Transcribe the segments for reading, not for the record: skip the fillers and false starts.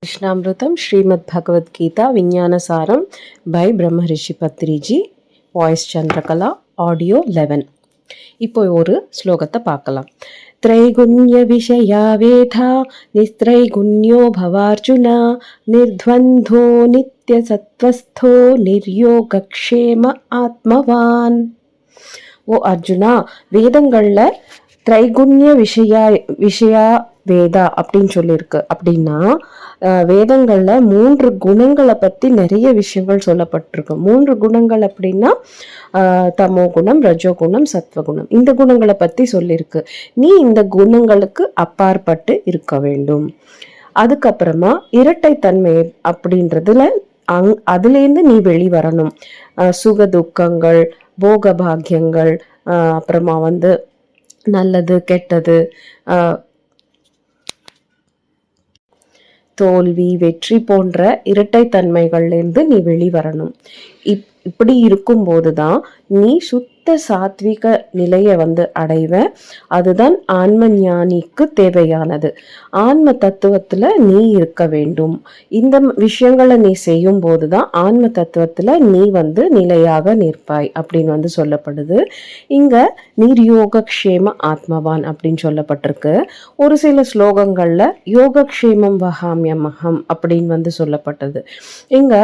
Krishnamrutam Srimad Bhagavad Gita Vijnana Saram by Brahmarishi Patriji Voice Chandrakala Audio 11 இப்போ ஒரு ஸ்லோகத்தை பார்க்கலாம். த்ரைகுண்ய விஷயா வேதா நிஸ்த்ரைகுண்யோ பவார்ஜுனா நிர்த்வந்தோ நித்ய சத்வஸ்தோ நிர்யோகக்ஷேம ஆத்மவான். ஓ அர்ஜுனா, வேதங்கள்ல திரைகுண்ய விஷயா வேதா அப்படின்னு சொல்லியிருக்கு. அப்படின்னா வேதங்கள்ல 3 குணங்களை பத்தி நிறைய விஷயங்கள் சொல்லப்பட்டிருக்கு. 3 குணங்கள் அப்படின்னா தமோ குணம், ரஜோகுணம், சத்வகுணம். இந்த குணங்களை பத்தி சொல்லியிருக்கு. நீ இந்த குணங்களுக்கு அப்பாற்பட்டு இருக்க வேண்டும். அதுக்கப்புறமா இரட்டைத்தன்மை அப்படின்றதுல அதுலேருந்து நீ வெளிவரணும். சுக துக்கங்கள், போக பாக்கியங்கள், அப்புறமா நல்லது கெட்டது, தோல்வி வெற்றி போன்ற இரட்டைத்தன்மைகள்லேருந்து நீ வெளிவரணும். இப்படி இருக்கும்போதுதான் நீ சுத்த சாத்விக நிலையை அடைவ. அதுதான் ஆன்ம ஞானிக்கு தேவையானது. ஆன்ம தத்துவத்துல நீ இருக்க வேண்டும். இந்த விஷயங்களை நீ செய்யும் போதுதான் ஆன்ம தத்துவத்துல நீ நிலையாக நிற்பாய் அப்படின்னு சொல்லப்படுது. இங்க நிர்யோகக்ஷேம ஆத்மவான் அப்படின்னு சொல்லப்பட்டிருக்கு. ஒரு சில ஸ்லோகங்கள்ல யோகக்ஷேமம் வகாமியமகம் அப்படின்னு சொல்லப்பட்டது. இங்க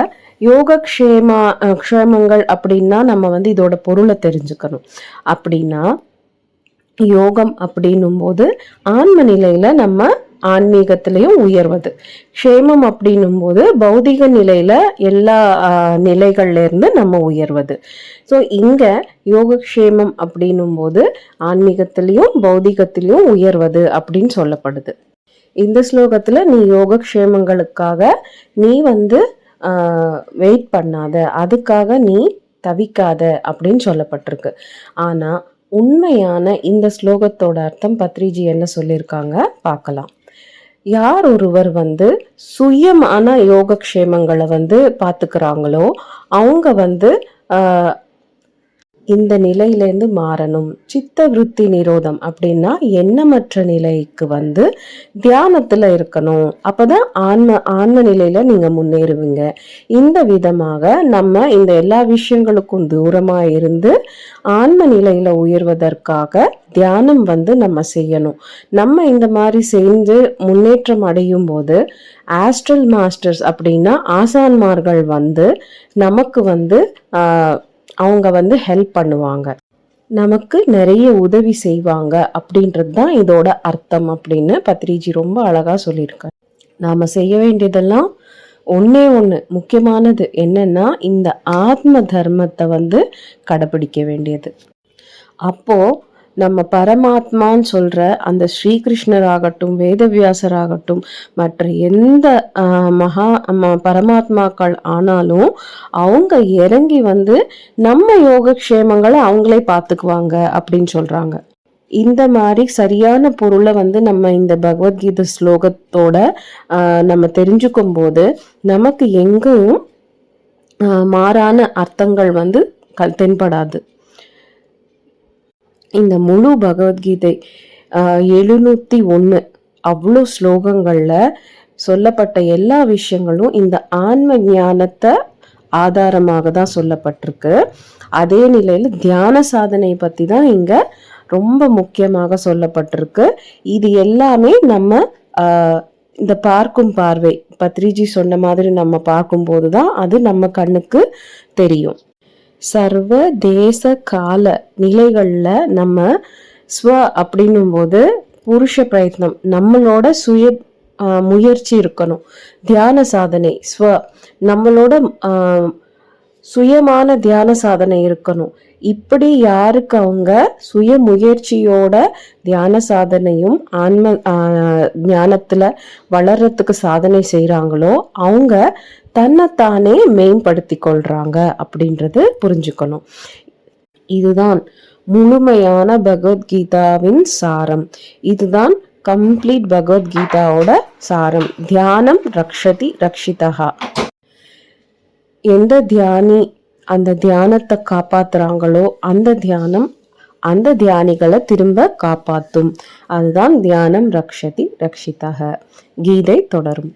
க்ஷேமங்கள் அப்படின்னா நம்ம இதோட பொருளை தெரிஞ்சுக்கணும். அப்படின்னா யோகம் அப்படின்னும் போது ஆன்ம நிலையில நம்ம ஆன்மீகத்திலையும் உயர்வது, க்ஷேமம் அப்படின்னும் போது பௌதிக நிலையில எல்லா நிலைகள்ல இருந்து நம்ம உயர்வது. ஸோ இங்க யோகக்ஷேமம் அப்படின்னும் போது ஆன்மீகத்திலையும் பௌதிகத்திலையும் உயர்வது அப்படின்னு சொல்லப்படுது. இந்த ஸ்லோகத்துல நீ யோகக்ஷேமங்களுக்காக நீ வெயிட் பண்ணாத, அதுக்காக நீ தவிக்காத அப்படின்னு சொல்லப்பட்டிருக்கு. ஆனா உண்மையான இந்த ஸ்லோகத்தோட அர்த்தம் பத்ரிஜி என்ன சொல்லியிருக்காங்க பார்க்கலாம். யார் ஒருவர் சுயமான யோகக்ஷேமங்களை பார்த்துக்கிறாங்களோ அவங்க இந்த நிலையிலேருந்து மாறணும். சித்த விருத்தி நிரோதம் அப்படின்னா எண்ணமற்ற நிலைக்கு தியானத்துல இருக்கணும். அப்பதான் ஆன்ம நிலையில நீங்க முன்னேறுவீங்க. இந்த விதமாக நம்ம இந்த எல்லா விஷயங்களுக்கும் தூரமா இருந்து ஆன்ம நிலையில உயர்வதற்காக தியானம் நம்ம செய்யணும். நம்ம இந்த மாதிரி செஞ்சு முன்னேற்றம் அடையும் போது ஆஸ்ட்ரல் மாஸ்டர்ஸ் அப்படின்னா ஆசான்மார்கள் நமக்கு அவங்க ஹெல்ப் பண்ணுவாங்க, நமக்கு நிறைய உதவி செய்வாங்க அப்படின்றது தான் இதோட அர்த்தம் அப்படின்னு பத்ரிஜி ரொம்ப அழகா சொல்லியிருக்காரு. நாம செய்ய வேண்டியதெல்லாம் ஒன்னே ஒன்று முக்கியமானது என்னன்னா இந்த ஆத்ம தர்மத்தை கடைபிடிக்க வேண்டியது. அப்போ நம்ம பரமாத்மான்னு சொல்ற அந்த ஸ்ரீகிருஷ்ணர் ஆகட்டும், வேதவியாசர் ஆகட்டும், மற்ற எந்த பரமாத்மாக்கள் ஆனாலும் அவங்க இறங்கி நம்ம யோகக்ஷேமங்களை அவங்களே பார்த்துக்குவாங்க அப்படின்னு சொல்றாங்க. இந்த மாதிரி சரியான பொருளை நம்ம இந்த பகவத்கீதை ஸ்லோகத்தோட நம்ம தெரிஞ்சுக்கும் போது நமக்கு எங்கும் மாறான அர்த்தங்கள் தென்படாது. இந்த முழு பகவத்கீதை 701 அவ்வளோ ஸ்லோகங்கள்ல சொல்லப்பட்ட எல்லா விஷயங்களும் இந்த ஆன்ம ஞானத்தை ஆதாரமாக தான் சொல்லப்பட்டிருக்கு. அதே நிலையில தியான சாதனை பத்தி தான் இங்க ரொம்ப முக்கியமாக சொல்லப்பட்டிருக்கு. இது எல்லாமே நம்ம இந்த பார்க்கும் பார்வை பத்ரிஜி சொன்ன மாதிரி நம்ம பார்க்கும்போதுதான் அது நம்ம கண்ணுக்கு தெரியும். சர்வ தேச கால நிலைகள்ல நம்ம ஸ்வ அப்படின்னும் போது புருஷ பிரயத்னம், நம்மளோட சுய முயற்சி இருக்கணும். தியான சாதனை ஸ்வ, நம்மளோட சுயமான தியான சாதனை இருக்கணும். இப்படி யாருக்கு அவங்க சுய முயற்சியோட தியான சாதனையும் ஆன்ம ஞானத்துல வளர்றதுக்கு சாதனை செய்யறாங்களோ அவங்க தன்னைத்தானே மேம்படுத்தி கொள்றாங்க அப்படின்றது புரிஞ்சுக்கணும். இதுதான் முழுமையான பகவத்கீதாவின் சாரம். இதுதான் கம்ப்ளீட் பகவத்கீதாவோட சாரம். தியானம் ரக்ஷதி ரக்ஷிதா. எந்த தியானி அந்த தியானத்தை காப்பாத்துறாங்களோ அந்த தியானம் அந்த தியானிகளை திரும்ப காப்பாத்தும். அதுதான் தியானம் ரக்ஷதி ரக்ஷிதா. கீதை தொடரும்.